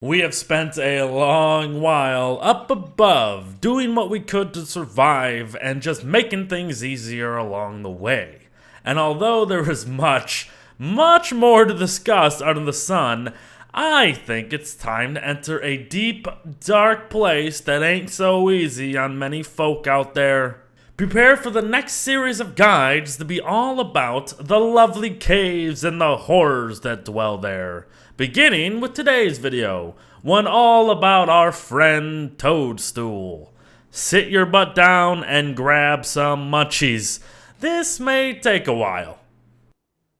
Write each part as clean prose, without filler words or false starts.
We have spent a long while up above doing what we could to survive and just making things easier along the way. And although there is much more to discuss under the sun, I think it's time to enter a deep, dark place that ain't so easy on many folk out there. Prepare for the next series of guides to be all about the lovely caves and the horrors that dwell there. Beginning with today's video, one all about our friend Toadstool. Sit your butt down and grab some munchies. This may take a while.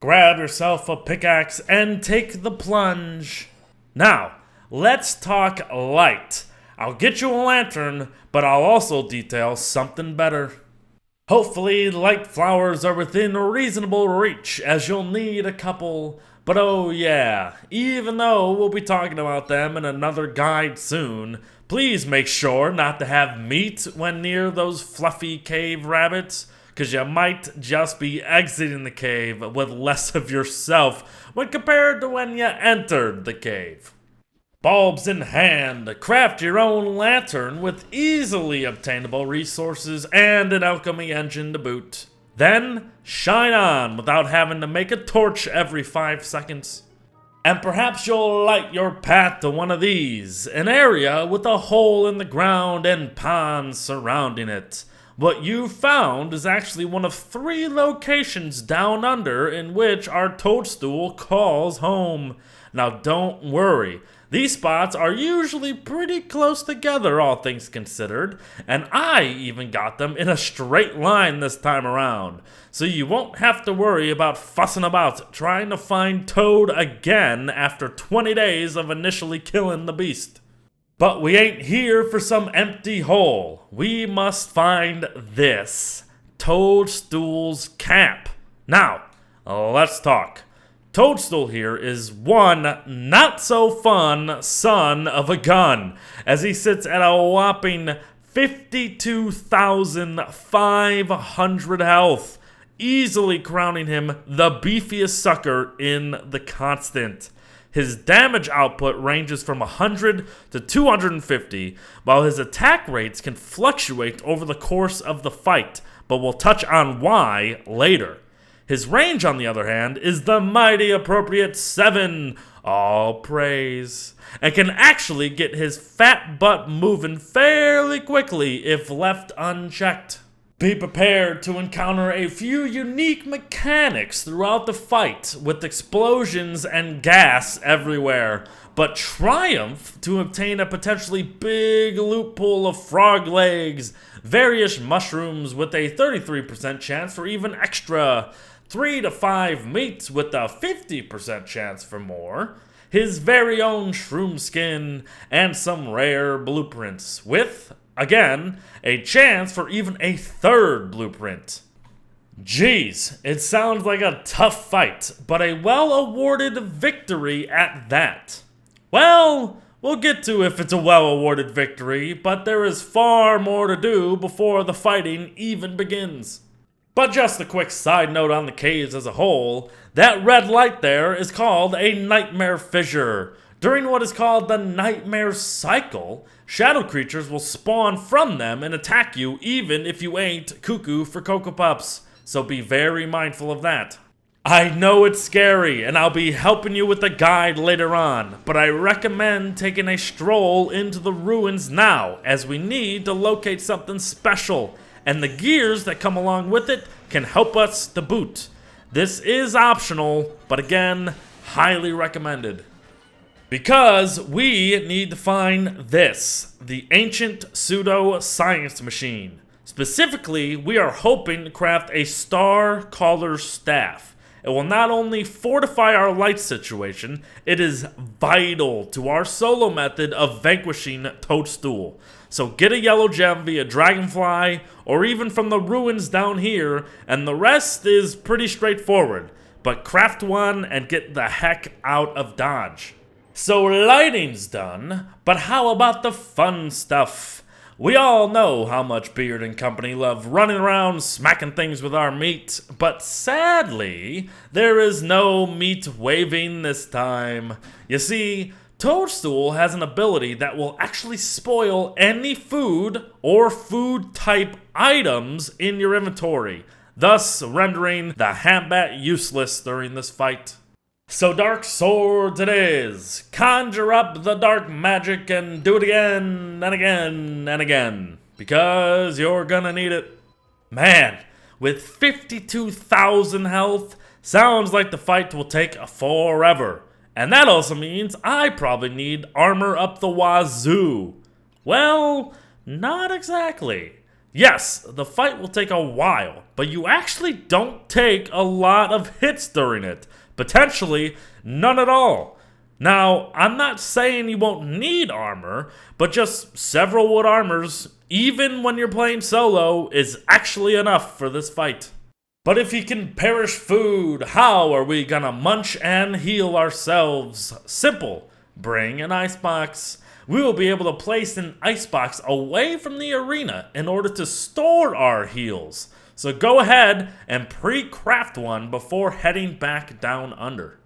Grab yourself a pickaxe and take the plunge. Now, let's talk light. I'll get you a lantern, but I'll also detail something better. Hopefully, light flowers are within reasonable reach, as you'll need a couple. But oh yeah, even though we'll be talking about them in another guide soon, please make sure not to have meat when near those fluffy cave rabbits, cause you might just be exiting the cave with less of yourself when compared to when you entered the cave. Bulbs in hand, craft your own lantern with easily obtainable resources and an alchemy engine to boot. Then, shine on without having to make a torch every 5 seconds. And perhaps you'll light your path to one of these, an area with a hole in the ground and ponds surrounding it. What you've found is actually one of 3 locations down under in which our Toadstool calls home. Now don't worry. These spots are usually pretty close together, all things considered, and I even got them in a straight line this time around, so you won't have to worry about fussing about trying to find Toad again after 20 days of initially killing the beast. But we ain't here for some empty hole. We must find this, Toadstool's camp. Now, let's talk. Toadstool here is one not-so-fun son of a gun, as he sits at a whopping 52,500 health, easily crowning him the beefiest sucker in the constant. His damage output ranges from 100 to 250, while his attack rates can fluctuate over the course of the fight, but we'll touch on why later. His range, on the other hand, is the mighty appropriate 7, all praise, and can actually get his fat butt moving fairly quickly if left unchecked. Be prepared to encounter a few unique mechanics throughout the fight, with explosions and gas everywhere, but triumph to obtain a potentially big loot pool of frog legs, various mushrooms with a 33% chance for even extra, 3 to 5 meats with a 50% chance for more, his very own shroom skin, and some rare blueprints, with, again, a chance for even a 3rd blueprint. Jeez, it sounds like a tough fight, but a well-awarded victory at that. Well, we'll get to if it's a well-awarded victory, but there is far more to do before the fighting even begins. But just a quick side note on the caves as a whole, that red light there is called a nightmare fissure. During what is called the nightmare cycle, shadow creatures will spawn from them and attack you even if you ain't cuckoo for Cocoa Puffs, so be very mindful of that. I know it's scary, and I'll be helping you with the guide later on, but I recommend taking a stroll into the ruins now, as we need to locate something special, and the gears that come along with it can help us to boot. This is optional, but again, highly recommended. Because we need to find this, the ancient pseudo-science machine. Specifically, we are hoping to craft a star caller's staff. It will not only fortify our light situation, it is vital to our solo method of vanquishing Toadstool. So get a yellow gem via dragonfly, or even from the ruins down here, and the rest is pretty straightforward. But craft one and get the heck out of Dodge. So lighting's done, but how about the fun stuff? We all know how much Beard and company love running around smacking things with our meat, but sadly, there is no meat waving this time. You see, Toadstool has an ability that will actually spoil any food or food type items in your inventory, thus rendering the Hambat useless during this fight. So dark swords it is. Conjure up the dark magic and do it again and again and again, because you're gonna need it. Man, with 52,000 health, sounds like the fight will take forever. And that also means I probably need armor up the wazoo. Well, not exactly. Yes, the fight will take a while, but you actually don't take a lot of hits during it. Potentially, none at all. Now, I'm not saying you won't need armor, but just several wood armors, even when you're playing solo, is actually enough for this fight. But if you can perish food, how are we gonna munch and heal ourselves? Simple. Bring an icebox. We will be able to place an icebox away from the arena in order to store our heals. So go ahead and pre-craft one before heading back down under.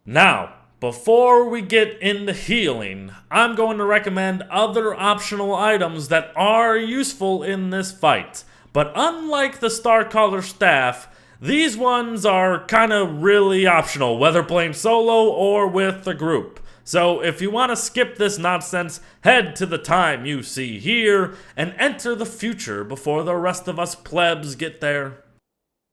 Now, before we get into healing, I'm going to recommend other optional items that are useful in this fight. But unlike the Starcaller staff, these ones are kinda really optional, whether playing solo or with a group. So if you want to skip this nonsense, head to the time you see here and enter the future before the rest of us plebs get there.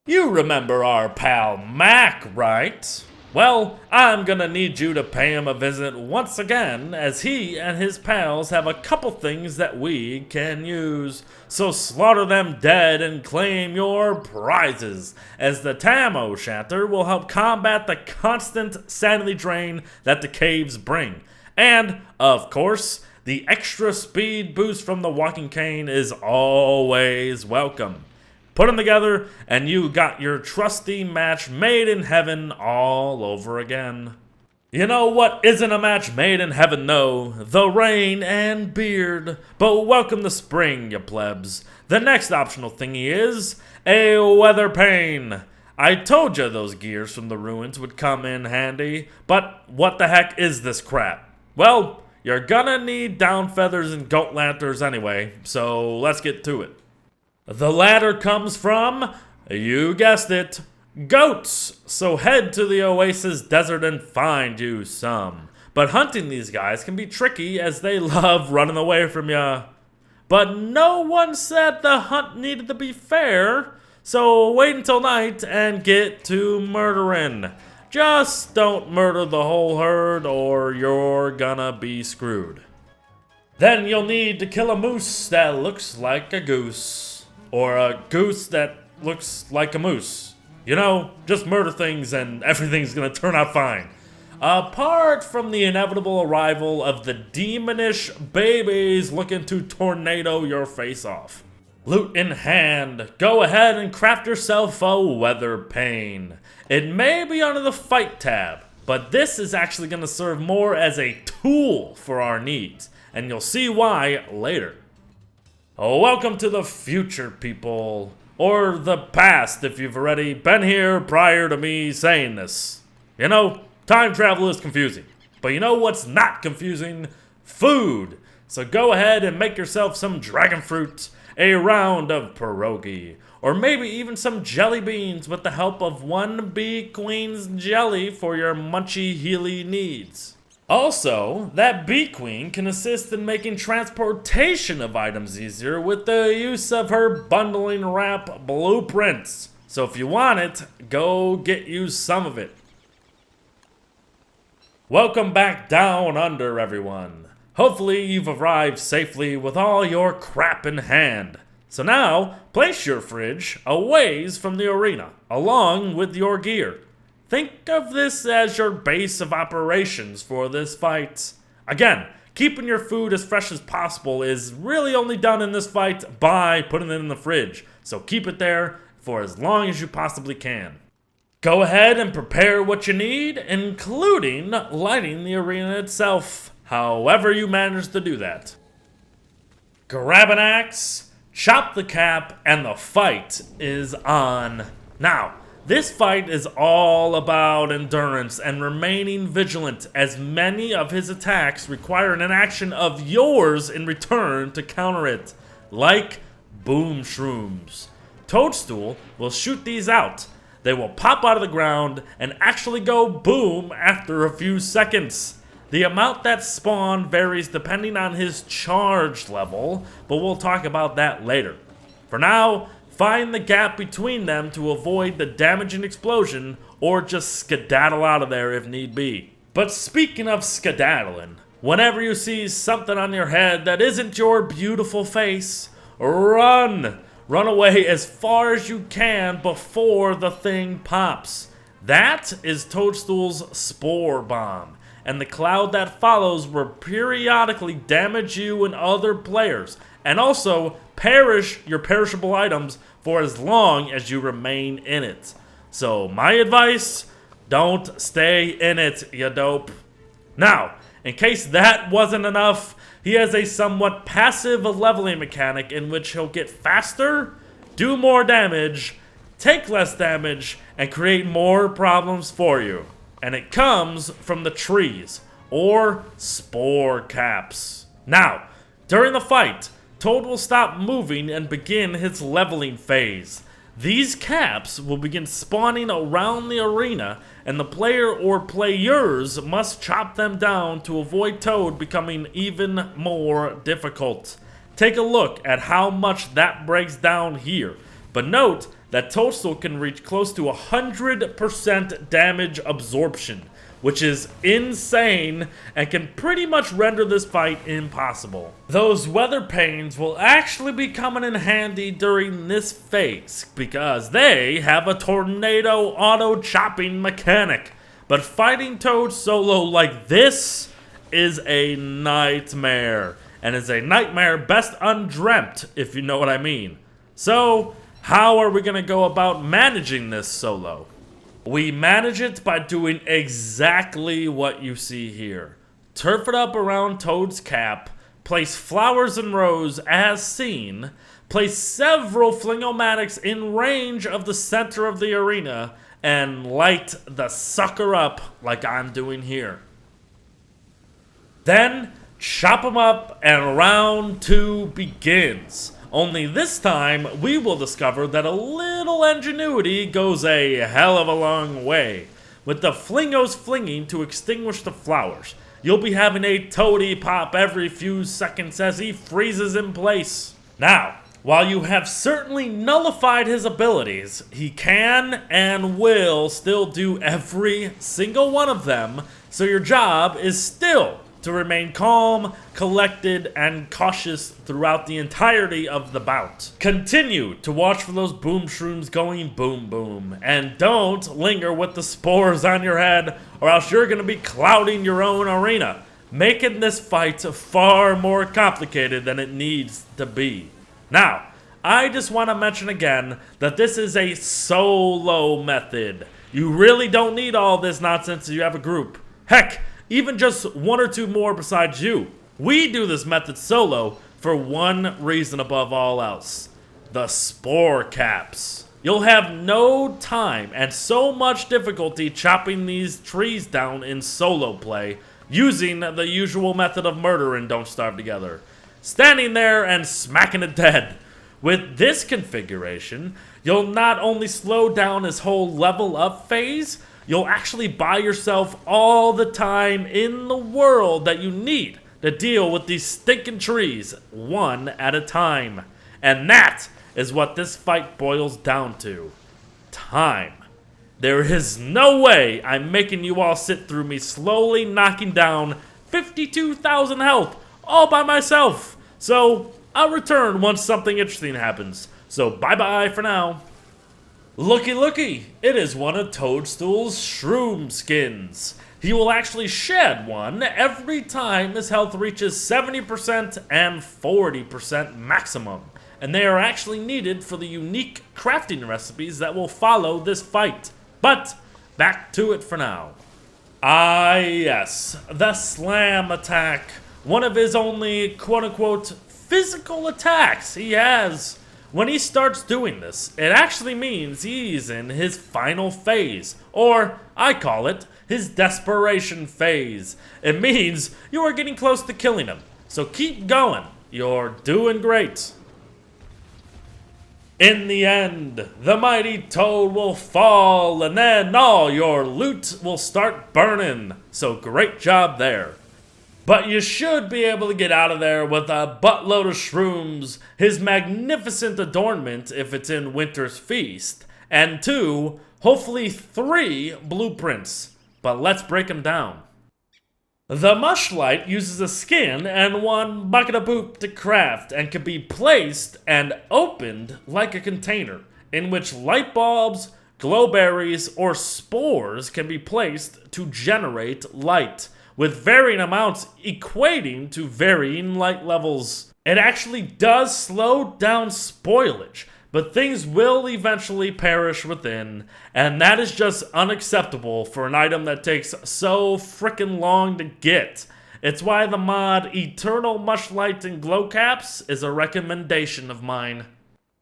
You remember our pal Mac, right? Well, I'm gonna need you to pay him a visit once again, as he and his pals have a couple things that we can use. So slaughter them dead and claim your prizes, as the Tam-O Shanter will help combat the constant sanity drain that the caves bring. And, of course, the extra speed boost from the walking cane is always welcome. Put them together, and you got your trusty match made in heaven all over again. You know what isn't a match made in heaven, though? The rain and beard. But welcome to spring, you plebs. The next optional thingy is a weather pane. I told you those gears from the ruins would come in handy, but what the heck is this crap? Well, you're gonna need down feathers and goat lanterns anyway, so let's get to it. The ladder comes from, you guessed it, goats. So head to the Oasis Desert and find you some. But hunting these guys can be tricky as they love running away from ya. But no one said the hunt needed to be fair, so wait until night and get to murdering. Just don't murder the whole herd or you're gonna be screwed. Then you'll need to kill a moose that looks like a goose. Or a goose that looks like a moose. You know, just murder things and everything's gonna turn out fine. Apart from the inevitable arrival of the demonish babies looking to tornado your face off. Loot in hand, go ahead and craft yourself a weather pane. It may be under the fight tab, but this is actually gonna serve more as a tool for our needs, and you'll see why later. Welcome to the future, people. Or the past, if you've already been here prior to me saying this. You know, time travel is confusing. But you know what's not confusing? Food. So go ahead and make yourself some dragon fruit, a round of pierogi, or maybe even some jelly beans with the help of one bee queen's jelly for your munchy healy needs. Also, that bee queen can assist in making transportation of items easier with the use of her bundling wrap blueprints. So if you want it, go get you some of it. Welcome back down under, everyone. Hopefully you've arrived safely with all your crap in hand. So now, place your fridge a ways from the arena, along with your gear. Think of this as your base of operations for this fight. Again, keeping your food as fresh as possible is really only done in this fight by putting it in the fridge. So keep it there for as long as you possibly can. Go ahead and prepare what you need, including lighting the arena itself, however you manage to do that. Grab an axe, chop the cap, and the fight is on. Now, This fight is all about endurance and remaining vigilant, as many of his attacks require an action of yours in return to counter it, like boom shrooms. Toadstool will shoot these out. They will pop out of the ground and actually go boom after a few seconds. The amount that spawn varies depending on his charge level, but we'll talk about that later. For now, find the gap between them to avoid the damaging explosion, or just skedaddle out of there if need be. But speaking of skedaddling, whenever you see something on your head that isn't your beautiful face, run! Run away as far as you can before the thing pops. That is Toadstool's Spore Bomb, and the cloud that follows will periodically damage you and other players, and also perish your perishable items for as long as you remain in it. So my advice, don't stay in it, you dope. Now, in case that wasn't enough, he has a somewhat passive leveling mechanic in which he'll get faster, do more damage, take less damage, and create more problems for you. And it comes from the trees, or spore caps. Now, during the fight, Toad will stop moving and begin his leveling phase. These caps will begin spawning around the arena, and the player or players must chop them down to avoid Toad becoming even more difficult. Take a look at how much that breaks down here, but note that Toadstool can reach close to 100% damage absorption, which is insane and can pretty much render this fight impossible. Those weather panes will actually be coming in handy during this phase because they have a tornado auto chopping mechanic. But fighting Toad solo like this is a nightmare, and is a nightmare best undreamt, if you know what I mean. So, how are we gonna go about managing this solo? We manage it by doing exactly what you see here. Turf it up around Toad's cap, place flowers in rows as seen, place several flingomatics in range of the center of the arena, and light the sucker up like I'm doing here. Then, chop him up and round 2 begins. Only this time, we will discover that a little ingenuity goes a hell of a long way. With the flingos flinging to extinguish the flowers, you'll be having a toady pop every few seconds as he freezes in place. Now, while you have certainly nullified his abilities, he can and will still do every single one of them, so your job is still to remain calm, collected, and cautious throughout the entirety of the bout. Continue to watch for those boom shrooms going boom boom, and don't linger with the spores on your head, or else you're gonna be clouding your own arena, making this fight far more complicated than it needs to be. Now, I just want to mention again that this is a solo method. You really don't need all this nonsense if you have a group. Heck, even just 1 or 2 more besides you. We do this method solo for one reason above all else: the spore caps. You'll have no time and so much difficulty chopping these trees down in solo play using the usual method of murder in Don't Starve Together, standing there and smacking it dead. With this configuration, you'll not only slow down his whole level up phase, you'll actually buy yourself all the time in the world that you need to deal with these stinking trees one at a time. And that is what this fight boils down to: time. There is no way I'm making you all sit through me slowly knocking down 52,000 health all by myself. So I'll return once something interesting happens. So bye-bye for now. Looky looky, it is one of Toadstool's shroom skins. He will actually shed one every time his health reaches 70% and 40% maximum. And they are actually needed for the unique crafting recipes that will follow this fight. But back to it for now. Ah yes, the slam attack. One of his only quote-unquote physical attacks he has. When he starts doing this, it actually means he's in his final phase, or I call it his desperation phase. It means you are getting close to killing him, so keep going. You're doing great. In the end, the mighty toad will fall, and then all your loot will start burning. So great job there. But you should be able to get out of there with a buttload of shrooms, his magnificent adornment if it's in Winter's Feast, and 2, hopefully 3 blueprints. But let's break them down. The mushlight uses a skin and 1 bucket of poop to craft and can be placed and opened like a container, in which light bulbs, glowberries, or spores can be placed to generate light, with varying amounts equating to varying light levels. It actually does slow down spoilage, but things will eventually perish within, and that is just unacceptable for an item that takes so frickin' long to get. It's why the mod Eternal Mushlight and Glow Caps is a recommendation of mine.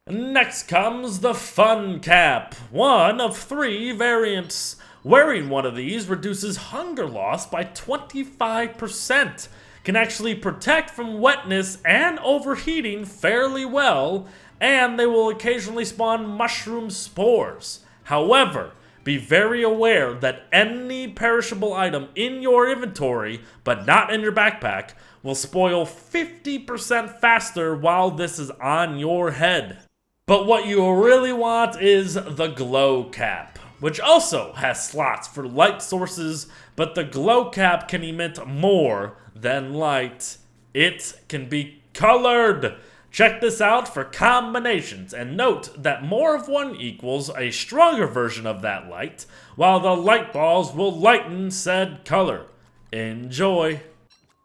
Next comes the Fun Cap, one of 3 variants. Wearing one of these reduces hunger loss by 25%, can actually protect from wetness and overheating fairly well, and they will occasionally spawn mushroom spores. However, be very aware that any perishable item in your inventory, but not in your backpack, will spoil 50% faster while this is on your head. But what you really want is the Glow Cap, which also has slots for light sources, but the Glow Cap can emit more than light. It can be colored. Check this out for combinations, and note that more of one equals a stronger version of that light, while the light balls will lighten said color. Enjoy!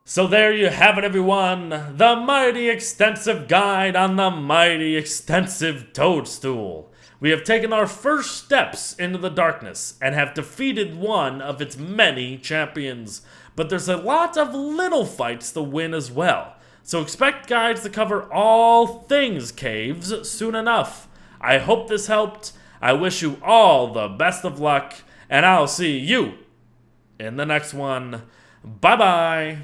So there you have it, everyone, the mighty extensive guide on the mighty extensive Toadstool. We have taken our first steps into the darkness and have defeated one of its many champions, but there's a lot of little fights to win as well. So expect guides to cover all things caves soon enough. I hope this helped. I wish you all the best of luck, and I'll see you in the next one. Bye-bye.